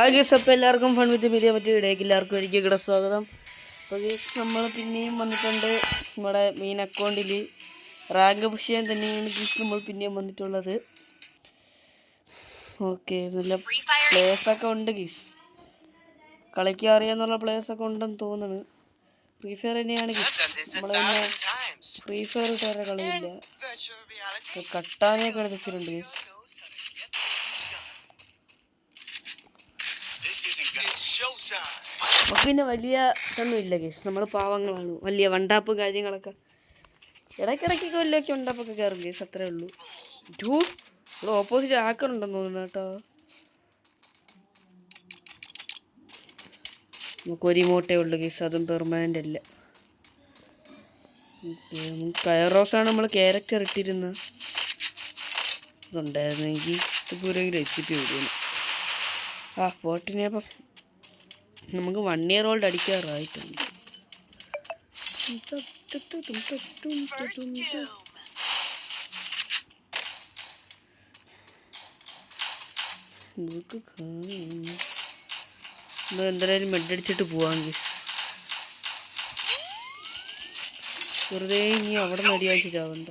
Hi ഗീസ്, അപ്പോൾ എല്ലാവർക്കും fun വിത്ത് media പറ്റിയ വീഡിയോയ്ക്ക് എല്ലാവർക്കും ഒരിക്കൽ കൂടെ സ്വാഗതം. അപ്പോൾ ഗീസ്, നമ്മൾ പിന്നെയും വന്നിട്ടുണ്ട്. നമ്മുടെ മെയിൻ അക്കൗണ്ടിൽ റാങ്ക് പുഷ് ചെയ്യാൻ തന്നെയാണ് ഗീസ് നമ്മൾ പിന്നെയും വന്നിട്ടുള്ളത്. ഓക്കെ, നല്ല പ്ലേയേഴ്സൊക്കെ ഉണ്ട് ഗീസ്. കളിക്കാൻ അറിയാമെന്നുള്ള പ്ലേയേഴ്സൊക്കെ ഉണ്ടെന്ന് തോന്നുന്നു. ഫ്രീ ഫയർ തന്നെയാണ് ഗീസ്. നമ്മൾ പിന്നെ ഫ്രീ ഫയർ ഇട്ടുവരെ കളിയില്ല. കട്ടാനെയൊക്കെ എടുത്തിട്ടുണ്ട് ഗീസ്. പിന്നെ വലിയ ഇതൊന്നും ഇല്ല ഗീസ്, നമ്മൾ പാവങ്ങളാണ്. വലിയ വണ്ടാപ്പും കാര്യങ്ങളൊക്കെ ഇടയ്ക്കിടയ്ക്കൊക്കെ വലിയൊക്കെ വണ്ടാപ്പൊക്കെ കയറും ഗീസ്, അത്രേ ഉള്ളൂ. ഇവിടെ ഓപ്പോസിറ്റ് ആക്കറുണ്ടെന്ന് തോന്നുന്നു കേട്ടോ. നമുക്കൊരു ഇമോട്ടേ ഉള്ളൂ ഗീസ്, അതും പെർമനൻ്റ് അല്ല. കയറോസാണ് നമ്മൾ ക്യാരക്ടർ ഇട്ടിരുന്നത്. ഇതുണ്ടായിരുന്നെങ്കിൽ ഇതുപോലെങ്കിലും എച്ചിട്ട് വരുന്നു. പോട്ടിനെ അപ്പം നമുക്ക് 1 year old അടിക്കാറായിട്ടുണ്ട്. എന്തായാലും മെഡടിച്ചിട്ട് പോവാമെങ്കിൽ വെറുതെ ഇനി അവിടെ നിന്ന് അടിവായിച്ചിട്ടാവണ്ട.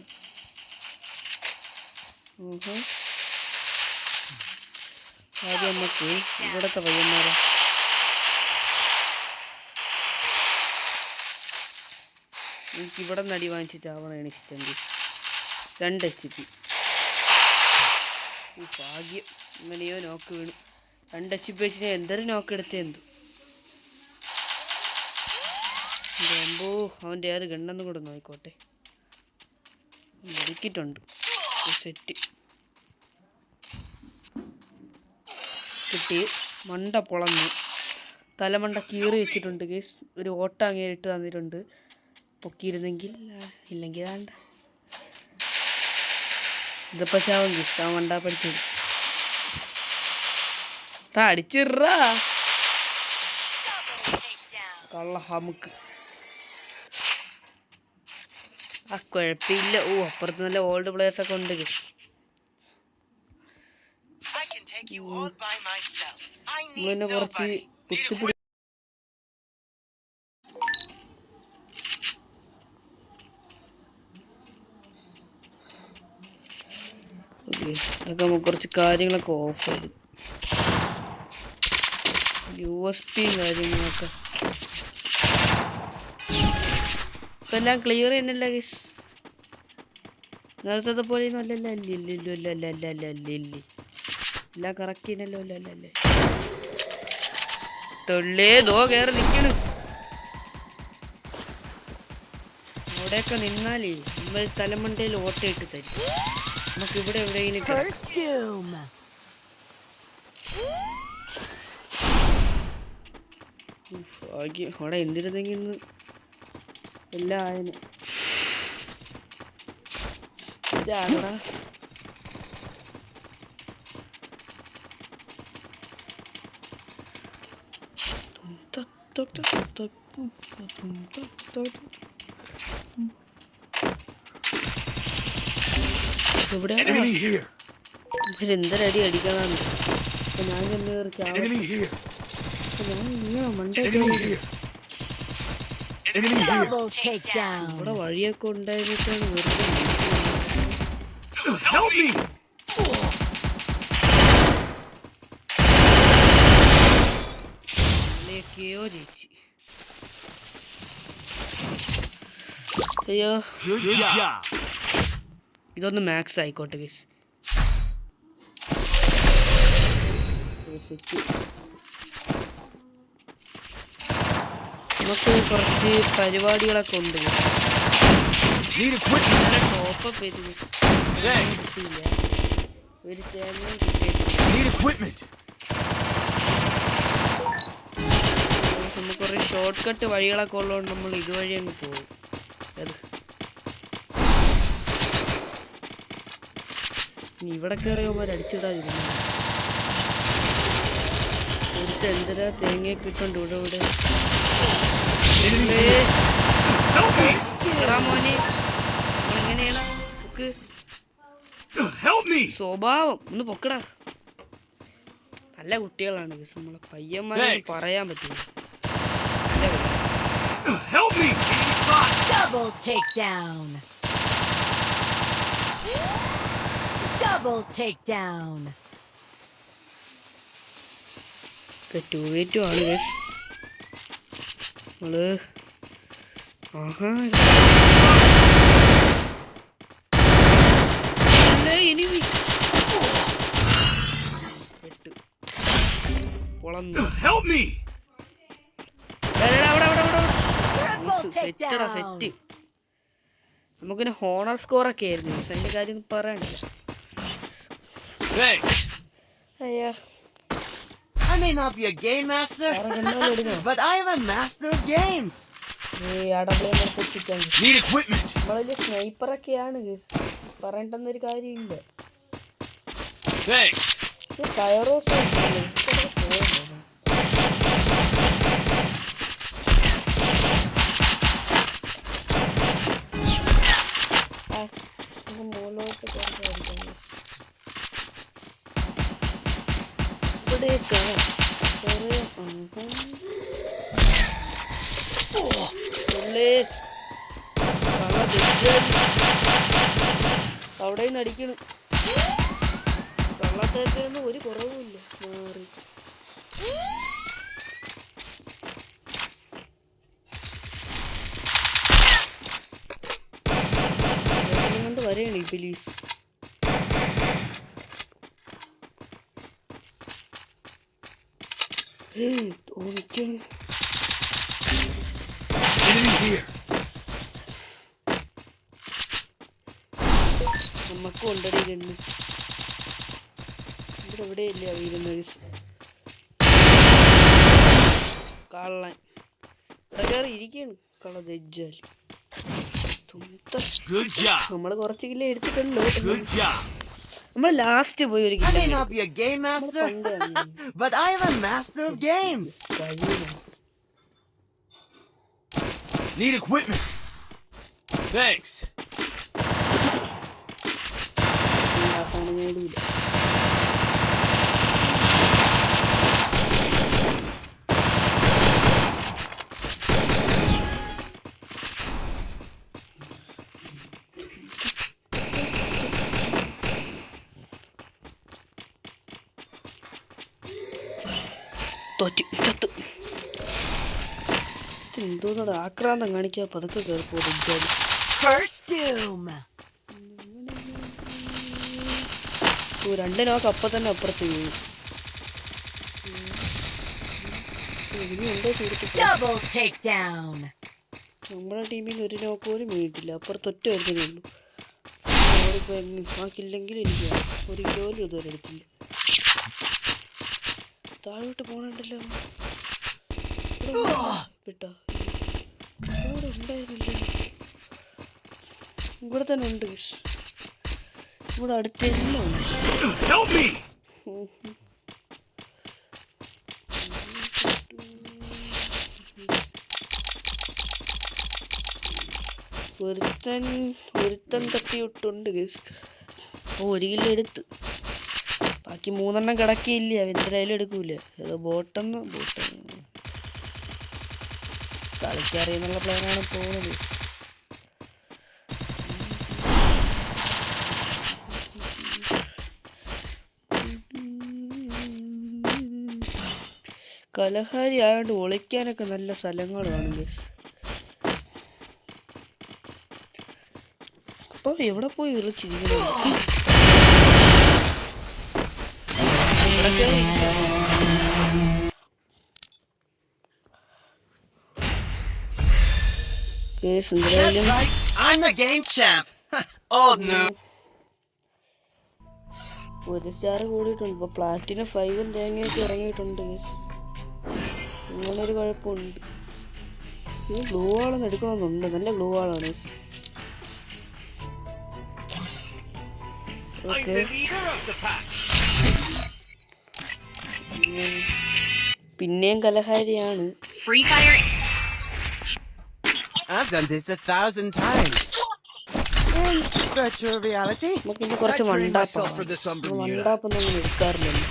ആദ്യം നമുക്ക് ഇവിടത്തെ പയ്യന്മാരെ എനിക്കിവിടെ നിന്ന് അടി വാങ്ങിച്ചിട്ടാവണമാണ് ഇഷ്ടം. 2 HP ഭാഗ്യം, ഇങ്ങനെയോ നോക്ക് വീണു. 2 HP വെച്ചിട്ട് എന്തൊരു നോക്ക് എടുത്തെന്തു. അമ്പോ, അവൻ്റെ ഏത് ഗണ്ണെന്നും കൂടെ നോക്കിക്കോട്ടെ. മെഡിക്കിട്ടുണ്ട്, സെറ്റ് കിട്ടി. മണ്ട പൊളന്നു, തലമണ്ട കീറി വെച്ചിട്ടുണ്ട് ഗേസ്. ഒരു ഓട്ട അങ്ങേരിട്ട് തന്നിട്ടുണ്ട്. പൊക്കിയിരുന്നെങ്കിൽ, ഇല്ലെങ്കിൽ വേണ്ട. ഇതിപ്പോൾ ചാവും ഗേസ്, ആ മണ്ട പഠിച്ചത് അടിച്ചിറാ കള്ള ഹമുക്ക്. കുഴപ്പമില്ല. അപ്പുറത്ത് നല്ല ഓൾഡ് പ്ലേയേഴ്സൊക്കെ ഉണ്ട് ഗേസ്. പിന്നെ കുറച്ച് കുത്തിപ്പിടി അതൊക്കെ നമുക്ക് കുറച്ച് കാര്യങ്ങളൊക്കെ ഓഫായിരുന്നു. USP കാര്യങ്ങളൊക്കെ ഇപ്പം എല്ലാം ക്ലിയർ തന്നെയല്ല ഗേസ്. നേരത്തെ പോലെയൊന്നും അല്ലല്ലോ. അല്ലേ എല്ലാം കറക്റ്റ് ചെയ്യുന്നല്ലോ. അല്ലേ തൊള്ളേതോ കയറി നിൽക്കണ്. അവിടെയൊക്കെ നിന്നാലേ നമ്മൾ തലമണ്ടയിൽ ഓട്ടയിട്ട് തരും. നമുക്ക് ഇവിടെ എവിടെയെങ്കിലും ഭാഗ്യം അവിടെ എന്തിരുന്നെങ്കിൽ ഇന്ന് എല്ലാം ആയന്. ഇതാണടാ എന്തൊരടി അടിക്കണം. അപ്പൊ ഞാൻ ചെന്ന് കയറി ചാവ. ഞാൻ ഇങ്ങനെ മണ്ട ഇവിടെ വഴിയൊക്കെ ഉണ്ടായിരുന്നിട്ടാണ് വെറുതെ ോ ചേച്ചി. അയ്യോ, ഇതൊന്ന് മാക്സ് ആയിക്കോട്ടെ ഗൈസ്. നമുക്ക് കുറച്ച് പരിപാടികളൊക്കെ ഉണ്ട്. ടോപ്പപ്പ് ചെയ്ത് ഒരു നമുക്ക് കുറേ ഷോർട്ട് കട്ട് വഴികളൊക്കെ ഉള്ളതുകൊണ്ട് നമ്മൾ ഇതുവഴി അങ്ങ് പോകും. ഇവിടെ കയറിയവന്മാർ അടിച്ചിടാതിരുന്നു. ഒരുത്ത എന്തരാ തേങ്ങയൊക്കെ ഇട്ടുണ്ട് ഇവിടെ. മോനെ എങ്ങനെയാണ് സ്വഭാവം ഒന്ന് പൊക്കടാ. നല്ല കുട്ടികളാണ് ഗൈസ്. നമ്മളെ പയ്യന്മാരെ പറയാൻ പറ്റില്ല. Double takedown. Double takedown. 2v2 ആണ് ഗൈസ്. നമ്മള് എനിമി പൊളന്നു. സെറ്റ്. നമുക്കിന് ഹോണർ സ്കോറൊക്കെ ആയിരുന്നു. അതിന്റെ കാര്യം പറയണ്ട. അയ്യാ, I may not be a game master, but I am a master of games. Need equipment. നമ്മളില് സ്നൈപ്പറൊക്കെയാണ് പറയണ്ടെന്നൊരു കാര്യമില്ല. Thanks. ടയറോസ് മോളോട്ട് ഇവിടെയൊക്കെ അവിടെ നിന്ന് അടിക്കണം. കള്ളത്തേക്കൊന്നും ഒരു കുറവുമില്ല. മാറി കൊണ്ട് വരെയാണ് ഈ പോലീസ്. തോന്നിക്കണം. നമുക്ക് കൊണ്ടടി കണ്ണു ഇവിടെ എവിടെയല്ലേ അറിയുന്നത്. കള്ളൻ ഇവിടെ കയറി ഇരിക്കുകയാണ്. കള തെജ്ജാല്. നമ്മള് കുറച്ച് കില്ല എടുത്തിട്ടുള്ളൂ. നമ്മൾ ലാസ്റ്റ് പോയി ഒരു I may not be a game master, but I am a master of games. Need equipment. Thanks. എന്തോന്നോട് ആക്രാന്തം കാണിക്കാ. പതുക്കെ കയറിപ്പോ. First doom. രണ്ട് നോക്ക് അപ്പൊ തന്നെ അപ്പുറത്ത് വീഴും. Double takedown. നമ്മുടെ ടീമിൽ ഒരു നോക്ക് പോലും വീണിട്ടില്ല. അപ്പുറത്ത് ഒറ്റ ഒരുത്തനേ ഉള്ളൂ. ആക്കില്ലെങ്കിൽ എനിക്ക് ഒരു കിലോയിലും ഇതുവരെ എടുത്തില്ല. താഴോട്ട് പോണണ്ടല്ലോ. വിട്ടാ ഇവിടെ ഉണ്ടായിരുന്നില്ല. ഇവിടെ തന്നെ ഉണ്ട്. ഇവിടെ അടുത്തെല്ലാം ഉണ്ട്. ഒരുത്തൻ തട്ടിയിട്ടുണ്ട്. ഒരു കിലോ എടുത്ത്. ബാക്കി 3 കിടക്കിയില്ല. എന്തായാലും എടുക്കൂല. ഏതോ ബോട്ടെന്ന് കളിക്കറിയെന്നുള്ള പ്ലാനാണ് പോകുന്നത്. കലഹാരി ആയതുകൊണ്ട് ഒളിക്കാനൊക്കെ നല്ല സ്ഥലങ്ങളാണ്. അപ്പൊ എവിടെ പോയി ഇറിച്ചിരിക്കുന്നു. I'm the game champ. Oh no. ഒരു സ്റ്റാർ കൂടിയിട്ടുണ്ട്. ഇപ്പൊ പ്ലാറ്റിനം 5 തേങ്ങയൊക്കെ ഇറങ്ങിയിട്ടുണ്ട്. അങ്ങനൊരു കുഴപ്പമുണ്ട്. ഇത് ഗ്ലൂ വാളൊന്നും എടുക്കണമെന്നുണ്ട്. നല്ല ഗ്ലൂ വാളാണ്. ഓക്കെ, പിന്നെയും കലഹാരിയാണ്. I've done this 1,000 times. Virtual reality. നമുക്കിനി കുറച്ച് മണ്ടാപ്പൊന്നും എടുക്കാറില്ലല്ലോ.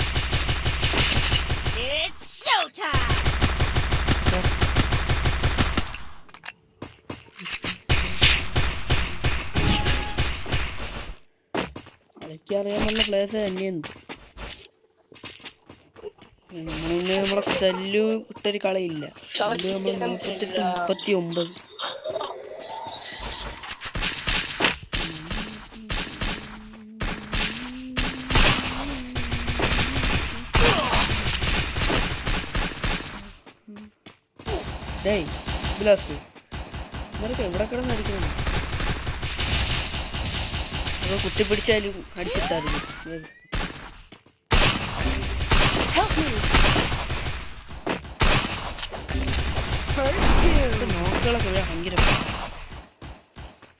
എനിക്കറിയാനുള്ള പ്ലേസ് തന്നെയുണ്ട്. നമ്മളിന്ന് നമ്മളെ സെല്ലു ഇട്ടൊരു കളിയില്ല. സെല്ലു നമ്മൾ 38-39. ഡേയ് ഗ്ലാസ് ഇവരൊക്കെ എവിടെ കിടന്നടിക്കണം? നമ്മൾ കുത്തിപ്പിടിച്ചാലും അടിച്ചിട്ടായിരുന്നു. Help me. First doom. നോക്കുകളൊക്കെ ഭയങ്കര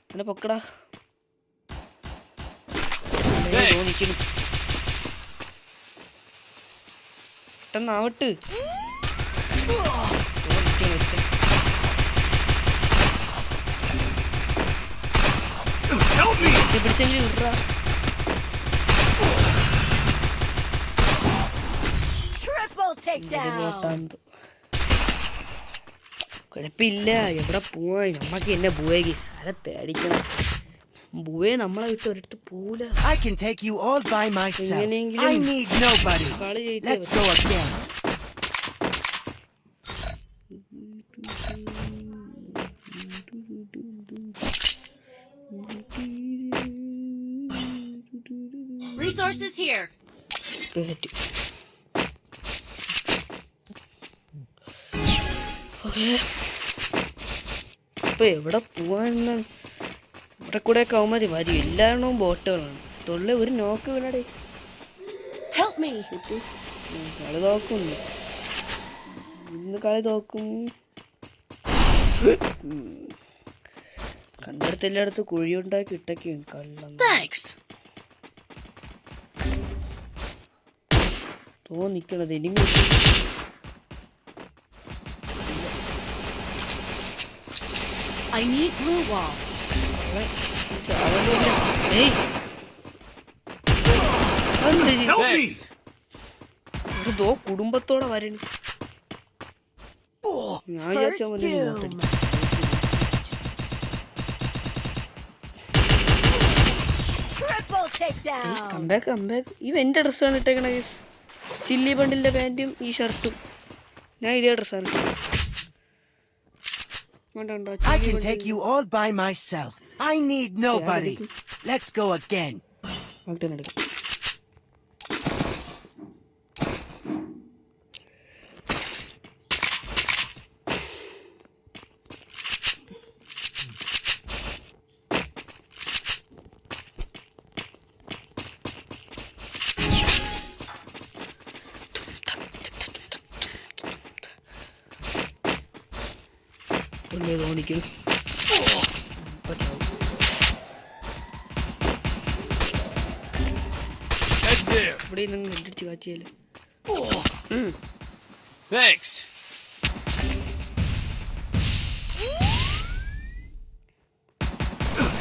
അങ്ങനെ പൊക്കടാ. തോന്നിക്കുന്നു പെട്ടെന്നാവട്ട്. പിടിച്ചെങ്കിൽ വിടറാ. Triple takedown. കുഴപ്പമില്ല. എവിടെ പോവാ നമ്മക്ക് എന്നെ പോവേ സ്ഥലം പേടിക്കണം. പോവേ നമ്മളെ വിട്ട് ഒരിടത്ത് പോവില്ല. I can take you all by myself. I need nobody. Let's go again. Resources here. ഇപ്പൊ എവിടെ പോവാന്നാണ്? ഇവിടെ കൂടെ കൗമാരി വരും. എല്ലാവരും ബോട്ടുകളാണ്. തൊള്ള ഒരു നോക്ക് വീണടേ. Help me. കളി തോക്കുന്നു. ഇന്ന് കളി തോക്കും. കണ്ടെടുത്ത് എല്ലായിടത്ത് കുഴിയുണ്ടാക്കി ഇട്ടൊക്കെയാണ് കള്ളം. Thanks. തോന്നിക്കണത് ഇനിമി. I need blue wall. കുടുംബത്തോടെ വരണ. ഞാൻ വിചാരിച്ച കമ്പാക്ക്. ഇവ എന്റെ ഡ്രസ്സാണ് ഇട്ടേക്കണ. ചില്ലി ബണ്ടിന്റെ പാൻറ്റും ഈ ഷർട്ടും. ഞാൻ ഇതേ ഡ്രസ്സാണ്. I can take you all by myself. I need nobody. Let's go again. തോന്നിക്കും. ഇവിടെ നിങ്ങൾ അടിച്ച് കാച്ചിയല്ലോ. Thanks.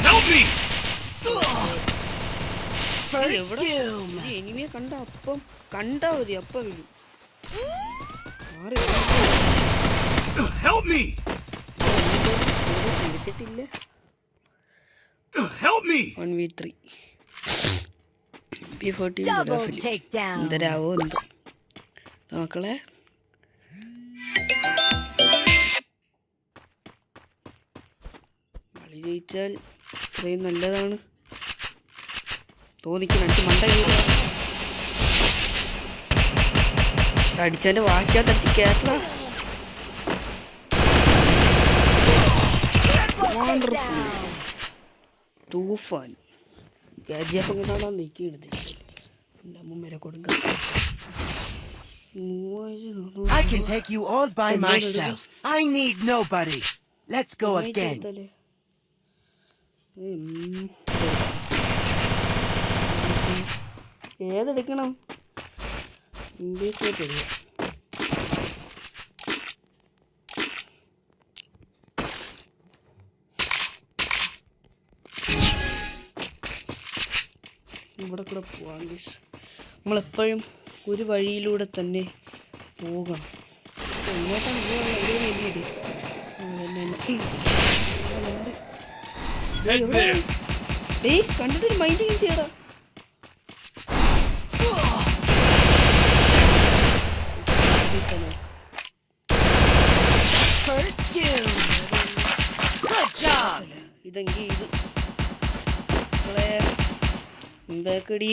Help me. First doom. എനിമിയെ കണ്ട അപ്പം കണ്ടാ മതി അപ്പം വീഴും. Help me. എടുത്തിട്ടില്ല. Help me. 1v3. Double takedown. എന്തരാവോ ഉണ്ട് മക്കളെ. കളി ജയിച്ചാൽ ഇത്രയും നല്ലതാണ്. തോന്നിക്കണം അടിച്ച് മണ്ട അടിച്ചതിന്റെ വാക്കിയാൽ അടിച്ച് കേരള. തൂഫാൻ ഗാജിയപ്പം കൊണ്ടാണ് നീക്കിയിടുന്നത്. എൻ്റെ അമ്മൂമ്മേരെ കൊടുക്കുക. I can take you all by myself. I need nobody. Let's go again. ഏതെടുക്കണം? ഇംഗ്ലീഷിലേക്ക് ഇവിടെ കൂടെ പോവാം. നമ്മളെപ്പോഴും ഒരു വഴിയിലൂടെ തന്നെ പോകണം. എങ്ങോട്ടാണ് കണ്ടിട്ടൊരു മൈൻഡ് ചെയ്യടാ. ഇതെങ്കിൽ ഇത് ബാക്കടി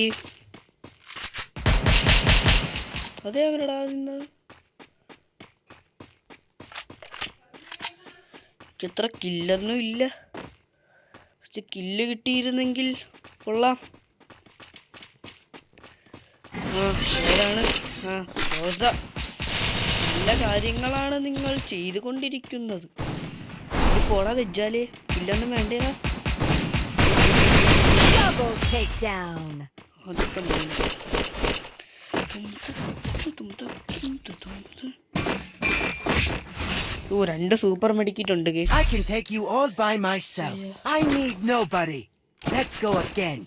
അതേ അവനടാ നിന്ന് എത്ര കില്ലൊന്നും ഇല്ല. പക്ഷെ കില്ല് കിട്ടിയിരുന്നെങ്കിൽ കൊള്ളാം. ഏതാണ്? റോസ. നല്ല കാര്യങ്ങളാണ് നിങ്ങൾ ചെയ്തുകൊണ്ടിരിക്കുന്നത്. പോടാ തെജ്ജാലേ, കില്ലൊന്നും വേണ്ടേടാ. Double takedown. അതൊക്കെ രണ്ട് സൂപ്പർ മെഡിക്കിറ്റ് ഉണ്ട്. I can take you all by myself. I need nobody. Let's go again.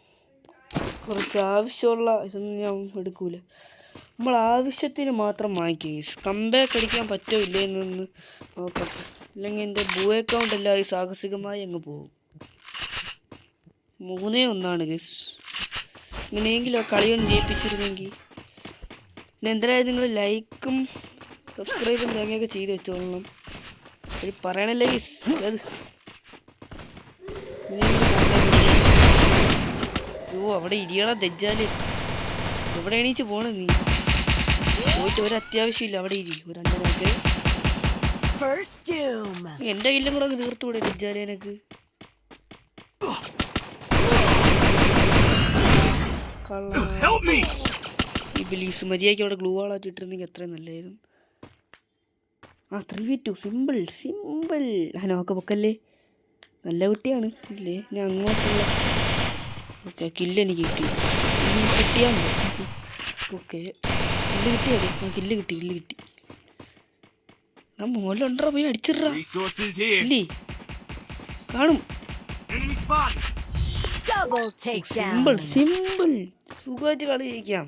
കുറച്ച് ആവശ്യമുള്ള ഇതൊന്നും ഞാൻ എടുക്കൂല. നമ്മൾ ആവശ്യത്തിന് മാത്രം വാങ്ങിക്കുക. കമ്പാക്ക് അടിക്കാൻ പറ്റോ ഇല്ലേ എന്നൊന്ന് നോക്കട്ടെ. അല്ലെങ്കിൽ എൻ്റെ ബൂ അക്കൗണ്ട് എല്ലാം സാഹസികമായി അങ്ങ് പോകും. 3-1 ഗൈസ്. ഇങ്ങനെയെങ്കിലും കളിയൊന്നും ജയിപ്പിച്ചിരുന്നെങ്കിൽ. പിന്നെ എന്തായാലും നിങ്ങൾ ലൈക്കും സബ്സ്ക്രൈബും തേങ്ങയൊക്കെ ചെയ്ത് വെച്ചോളണം. ഒരു പറയണല്ലേ ഗൈസ്. അത് അവിടെ ഇരിയണ തെജ്ജാല്. എവിടെ എണീച്ച് പോണ നീ? പോയിട്ട് ഒരു അത്യാവശ്യമില്ല, അവിടെ ഇരി. ഒരു 2 നോക്ക്. എൻ്റെ കില്ലും കൂടെ ഒന്ന് തീർത്തുകൂടെ തെജ്ജാല് എനക്ക്? ഈ ബിലീസ് മര്യാദയ്ക്ക് അവിടെ ഗ്ലൂ വാളായിട്ട് ഇട്ടിരുന്നെങ്കിൽ അത്രയും നല്ലതായിരുന്നു. 3v2 simple. നോക്ക പൊക്കല്ലേ, നല്ല കുട്ടിയാണ് ഇല്ലേ? ഞാൻ അങ്ങോട്ടുള്ള ഓക്കെ കില്ല് എനിക്ക് കിട്ടിയാൽ മതി. ഓക്കെ കില്ല് കിട്ടിയത് കില്ല് കിട്ടി. ഞാൻ മോലുണ്ടോ പോയി അടിച്ചിടാ ഇല്ലേ? കാണും. സിമ്പിൾ സുഖമായിട്ട് കളി ജയിക്കാം.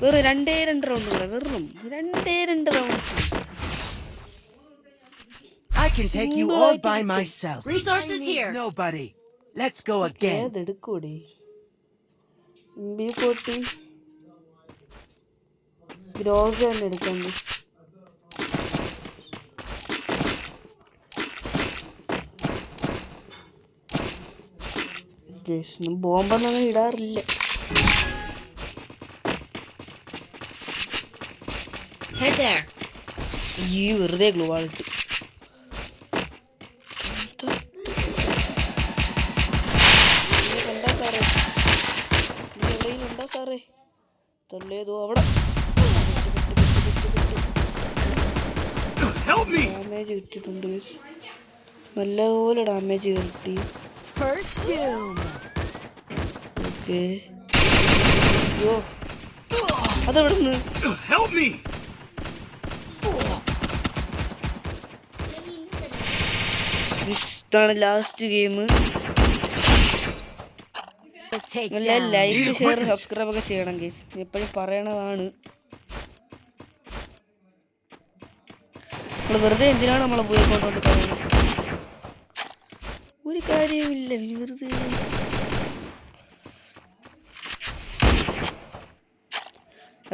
വെറും 2 റൗണ്ട് കൂടെ. വെറും 2 round. I can take you all by myself. Resources here. Nobody. Let's go again. ഏതെടുക്കൂടെ? B40 gross തന്നെ എടുക്കാൻ. ബോംബൊന്നും അങ്ങനെ ഇടാറില്ല. ഈ വെറുതെ ഗ്ലൂ വാളിട്ട് എവിടെയുണ്ടോ സാറേ? തള്ളേതോ അവിടെ. ഡാമേജ് കിട്ടിയിട്ടുണ്ട്. നല്ലപോലെ ഡാമേജ് കിട്ടി. ഓക്കെ അയ്യോ അതെവിടെ നിന്ന്? ഇതാണ് ലാസ്റ്റ് ഗെയിം. എല്ലാം ലൈക്ക് ഷെയർ സബ്സ്ക്രൈബ് ഒക്കെ ചെയ്യണം ഗൈസ്. എപ്പോഴും പറയണതാണ്. നമ്മൾ വെറുതെ എന്തിനാണ് നമ്മളെ പോയി കൊണ്ടുകൊണ്ട് പറയുന്നത്? ഒരു കാര്യവുമില്ല. വെറുതെ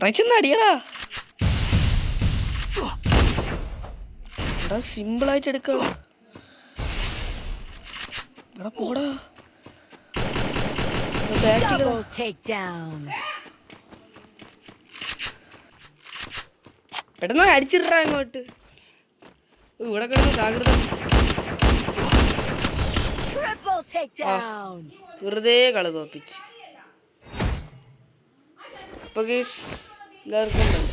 റച്ചെന്ന് അടിയടാ. സിമ്പിളായിട്ട് എടുക്കാം. എടാ പോടാ. പെട്ടെന്ന് അടിച്ചിട്ടാ അങ്ങോട്ട്. ഇവിടെ കിടന്ന് ജാഗ്രത. വെറുതെ കളി തോപ്പിച്ച്. അപ്പൊ എല്ലാവർക്കും